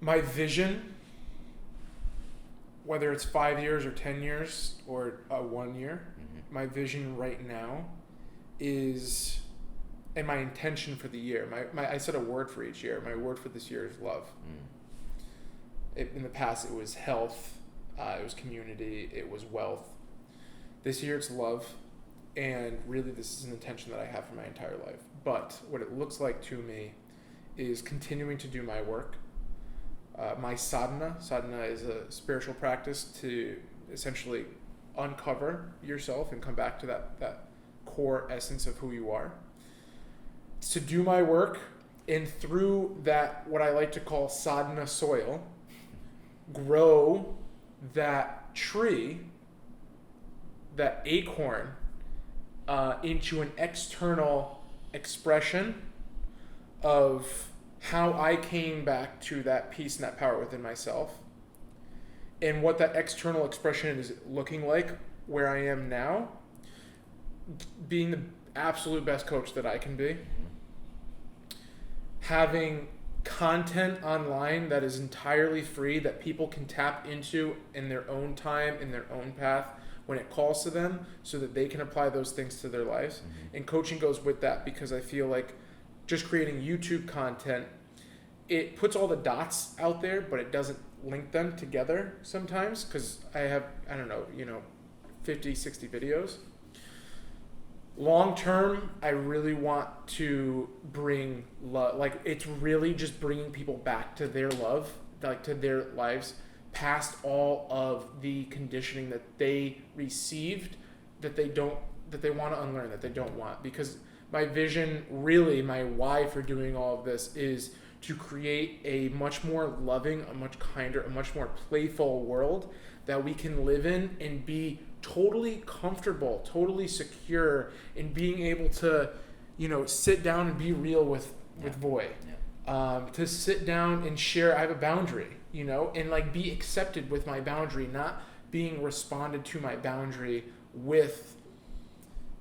My vision, whether it's 5 years or 10 years or 1 year, my vision right now is, and my intention for the year, I said a word for each year. My word for this year is love. In the past, it was health, it was community, it was wealth. This year, it's love, and really this is an intention that I have for my entire life. But what it looks like to me is continuing to do my work. My sadhana is a spiritual practice to essentially uncover yourself and come back to that core essence of who you are. It's to do my work, and through that, what I like to call sadhana soil, grow that tree that acorn into an external expression of how I came back to that peace and that power within myself, and what that external expression is looking like where I am now, being the absolute best coach that I can be, having content online that is entirely free that people can tap into in their own time, in their own path, when it calls to them, so that they can apply those things to their lives. And coaching goes with that, because I feel like just creating YouTube content, it puts all the dots out there, but it doesn't link them together sometimes, because I have, 50, 60 videos. Long term, I really want to bring love. Like, it's really just bringing people back to their love, like to their lives, past all of the conditioning that they received, that they want to unlearn, that they don't want. Because my vision, really my why for doing all of this, is to create a much more loving, a much kinder, a much more playful world that we can live in and be totally comfortable, totally secure in being able to, sit down and be real with Voy. To sit down and share, I have a boundary, and like be accepted with my boundary, not being responded to my boundary with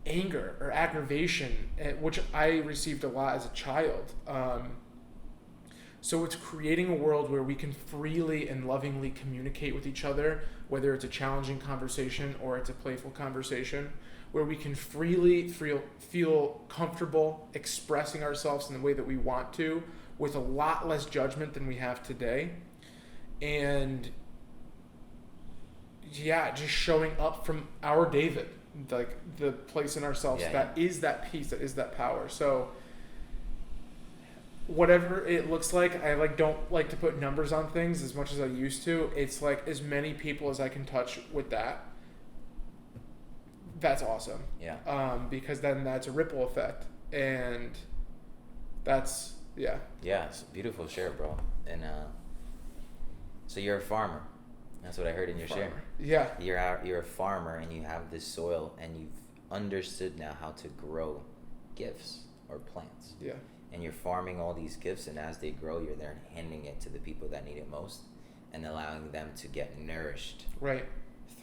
anger or aggravation, which I received a lot as a child. So it's creating a world where we can freely and lovingly communicate with each other, whether it's a challenging conversation or it's a playful conversation, where we can freely feel comfortable expressing ourselves in the way that we want to, with a lot less judgment than we have today. And just showing up from our David, like the place in ourselves is that peace, that is that power. So whatever it looks like, I don't like to put numbers on things as much as I used to. It's like as many people as I can touch with that. That's awesome. Yeah. Because then that's a ripple effect, and that's it's a beautiful share, bro. And so you're a farmer. That's what I heard in your share. Yeah. You're a farmer, and you have this soil, and you've understood now how to grow gifts or plants. Yeah. And you're farming all these gifts, and as they grow, you're there and handing it to the people that need it most, and allowing them to get nourished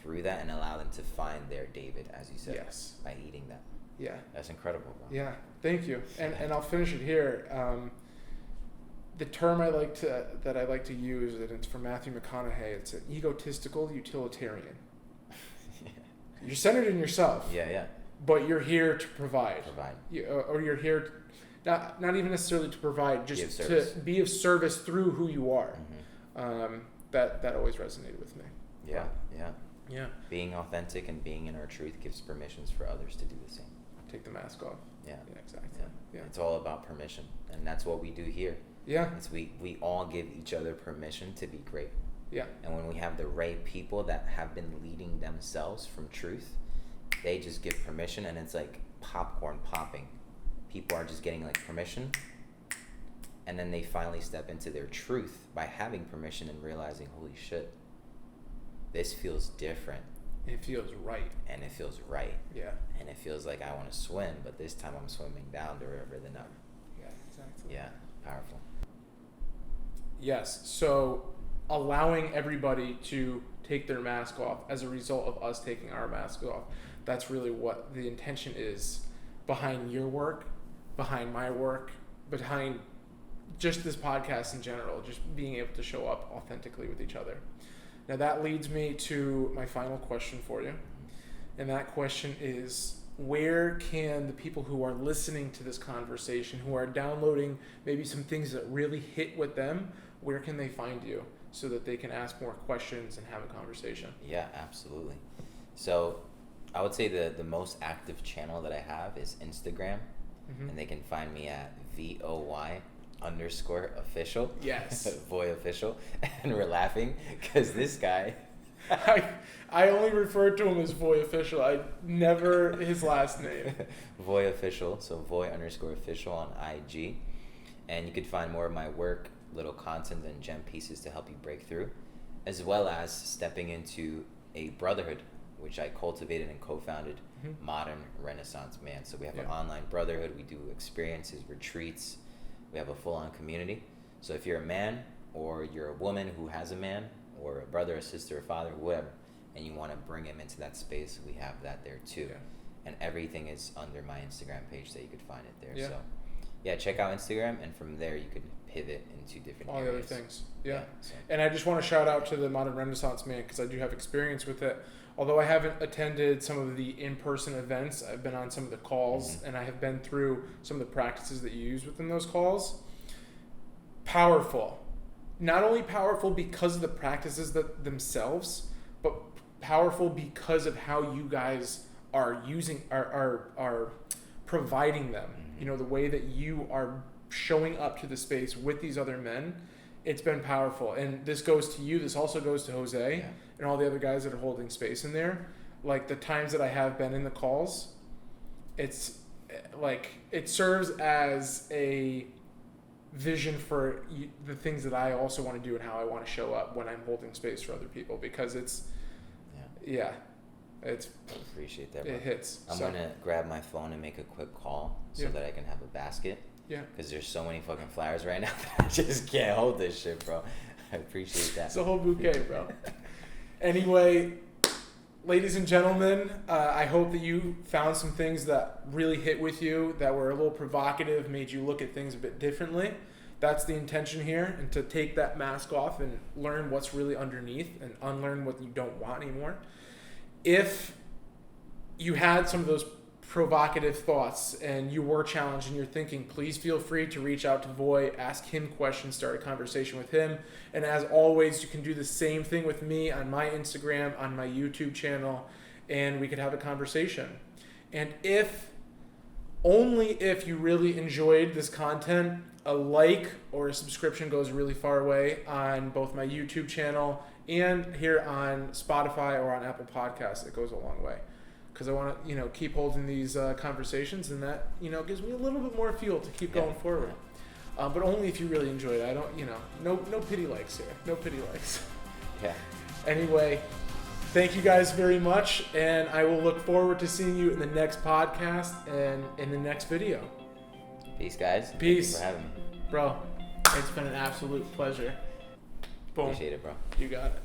through that, and allow them to find their David, as you said, by eating that. Yeah. That's incredible, bro. Yeah. Thank you. And I'll finish it here. The term I like to use, and it's from Matthew McConaughey, it's an egotistical utilitarian. You're centered in yourself. Yeah. But you're here to provide. Or you're here not even necessarily to provide, just to be of service through who you are. That always resonated with me. Yeah. Being authentic and being in our truth gives permissions for others to do the same. Take the mask off. Yeah, exactly. Yeah. It's all about permission, and that's what we do here. Yeah. It's we all give each other permission to be great. Yeah. And when we have the right people that have been leading themselves from truth, they just give permission, and it's like popcorn popping. People are just getting like permission, and then they finally step into their truth by having permission and realizing, holy shit, this feels different. It feels right. And it feels right. Yeah. And it feels like I want to swim, but this time I'm swimming down the river than up. Yeah, exactly. Yeah, powerful. Yes, so allowing everybody to take their mask off as a result of us taking our mask off, that's really what the intention is behind your work, behind my work, behind just this podcast in general, just being able to show up authentically with each other. Now that leads me to my final question for you. And that question is, where can the people who are listening to this conversation, who are downloading maybe some things that really hit with them, where can they find you so that they can ask more questions and have a conversation? Yeah, absolutely. So I would say the most active channel that I have is Instagram. Mm-hmm. And they can find me at VOY_official. Yes. Voy official. And we're laughing because this guy... I only refer to him as Voy official. I never his last name. Voy official. So Voy_official on IG. And you could find more of my work, little content and gem pieces to help you break through, as well as stepping into a brotherhood which I cultivated and co-founded, Modern Renaissance Man. So we have an online brotherhood. We do experiences, retreats. We have a full-on community. So if you're a man, or you're a woman who has a man, or a brother, a sister, a father, whatever, and you want to bring him into that space, we have that there too. Yeah. And everything is under my Instagram page, so you could find it there. Yeah. So yeah, check out Instagram, and from there you could pivot into different all areas. the other things. Yeah. So. And I just want to shout out to the Modern Renaissance Man because I do have experience with it. Although I haven't attended some of the in-person events, I've been on some of the calls, and I have been through some of the practices that you use within those calls. Powerful. Not only powerful because of the practices themselves, but powerful because of how you guys are are providing them. You know, the way that you are showing up to the space with these other men. It's been powerful. And this goes to you. This also goes to Jose and all the other guys that are holding space in there. Like the times that I have been in the calls, it's like it serves as a vision for the things that I also want to do and how I want to show up when I'm holding space for other people, because it's it's I appreciate that, bro. it hits. I'm gonna grab my phone and make a quick call so that I can have a basket. Yeah. Because there's so many fucking flowers right now that I just can't hold this shit, bro. I appreciate that. It's a whole bouquet, bro. Anyway, ladies and gentlemen, I hope that you found some things that really hit with you, that were a little provocative, made you look at things a bit differently. That's the intention here, and to take that mask off and learn what's really underneath and unlearn what you don't want anymore. If you had some of those provocative thoughts and you were challenged in your thinking, please feel free to reach out to Voy, ask him questions, start a conversation with him. And as always, you can do the same thing with me on my Instagram, on my YouTube channel, and we could have a conversation. And only if you really enjoyed this content, a like or a subscription goes really far away on both my YouTube channel and here on Spotify or on Apple Podcasts. It goes a long way. Because I want to, keep holding these conversations, and that, gives me a little bit more fuel to keep going forward. But only if you really enjoyed it. I don't, no pity likes here. No pity likes. Yeah. Anyway, thank you guys very much, and I will look forward to seeing you in the next podcast and in the next video. Peace, guys. Peace. Thank you for having me. Bro, it's been an absolute pleasure. Boom. Appreciate it, bro. You got it.